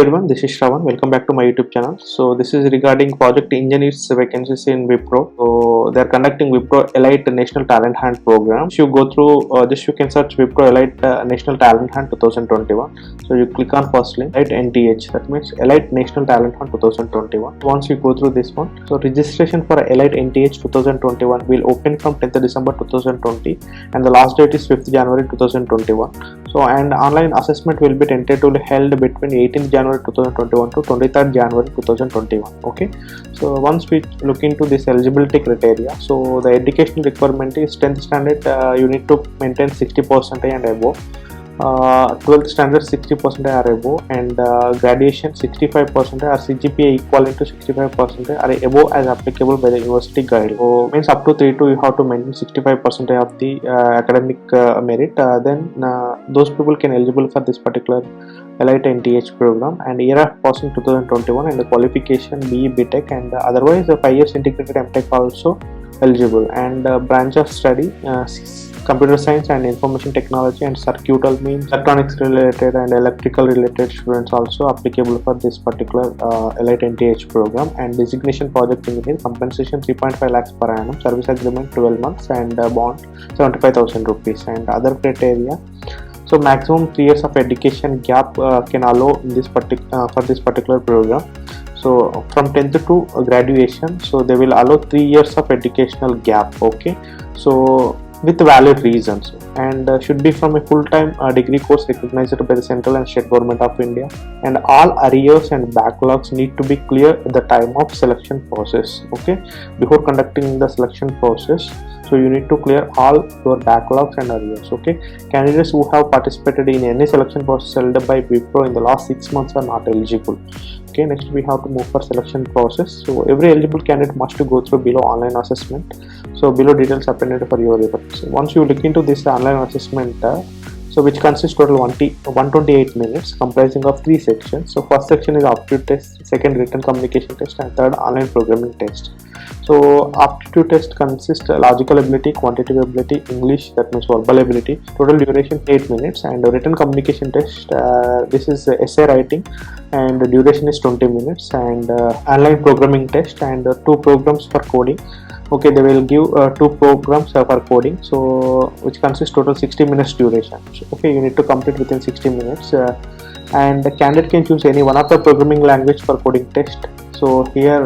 everyone, this is Shravan. Welcome back to my YouTube channel. So this is regarding project engineers vacancies in Wipro. So they are conducting Wipro Elite National Talent Hunt program. If you go through this, you can search Wipro Elite National Talent Hunt 2021. So you click on first link, Elite NTH. That means Elite National Talent Hunt 2021. Once you go through this one, so registration for Elite NTH 2021 will open from 10th December 2020, and the last date is 5th January 2021. So and online assessment will be tentatively held between 18th January 2021 to 23rd January 2021. Okay, so once we look into this eligibility criteria, so the educational requirement is 10th standard, you need to maintain 60% and above. 12th standard 60% or above, and graduation 65% or CGPA equivalent to 65% or above as applicable by the university guide. So means up to 3-2 you have to maintain 65% of the academic merit. Then those people can eligible for this particular Elite NTH program, and year of passing 2021, and the qualification BE BTech, and otherwise 5 years integrated MTech also eligible, and branch of study computer science and information technology and circuital means electronics related and electrical related students also applicable for this particular Elite NTH program. And designation project engineer, compensation 3.5 lakhs per annum, service agreement 12 months, and bond 75,000 rupees. And other criteria, so maximum 3 years of education gap can allow in this for this particular program. So from 10th to graduation, so they will allow 3 years of educational gap. Okay, so with valid reasons, and should be from a full-time degree course recognized by the central and state government of India, and all arrears and backlogs need to be clear at the time of selection process. Okay, before conducting the selection process, so you need to clear all your backlogs and arrears. Okay, candidates who have participated in any selection process held by Wipro in the last 6 months are not eligible. Okay, next we have to move for selection process. So every eligible candidate must go through below online assessment. So below details appended for your reference. Once you look into this online assessment, so which consists total 128 minutes, comprising of 3 sections. So first section is aptitude test, second written communication test, and third online programming test. So aptitude test consists logical ability, quantitative ability, English, that means verbal ability. Total duration 8 minutes, and written communication test, this is essay writing, and the duration is 20 minutes, and online programming test, and 2 programs for coding. Okay, they will give 2 programs for coding, so which consists total 60 minutes duration. So, okay, you need to complete within 60 minutes, and the candidate can choose any one of the programming language for coding test. So here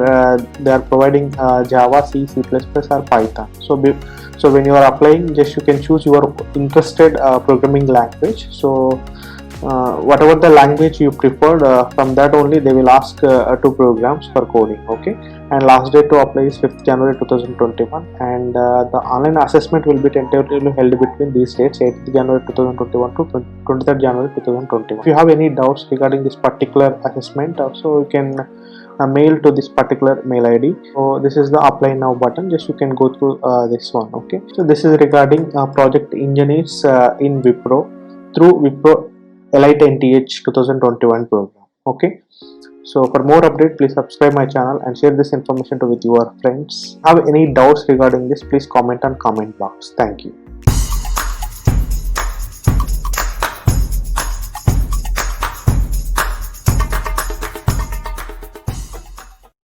they are providing Java, C, C++, or Python. So when you are applying, just you can choose your interested programming language. So whatever the language you preferred, from that only they will ask 2 programs for coding. Okay, and last date to apply is 5th January 2021, and the online assessment will be tentatively held between these dates, 8th January 2021 to 23rd January 2021. If you have any doubts regarding this particular assessment, also you can mail to this particular mail ID. So this is the apply now button, just you can go through this one. Okay, so this is regarding project engineers in Wipro through Wipro Elite NTH 2021 program. Okay, so for more update, please subscribe my channel and share this information with your friends. Have any doubts regarding this, please comment on comment box. Thank you.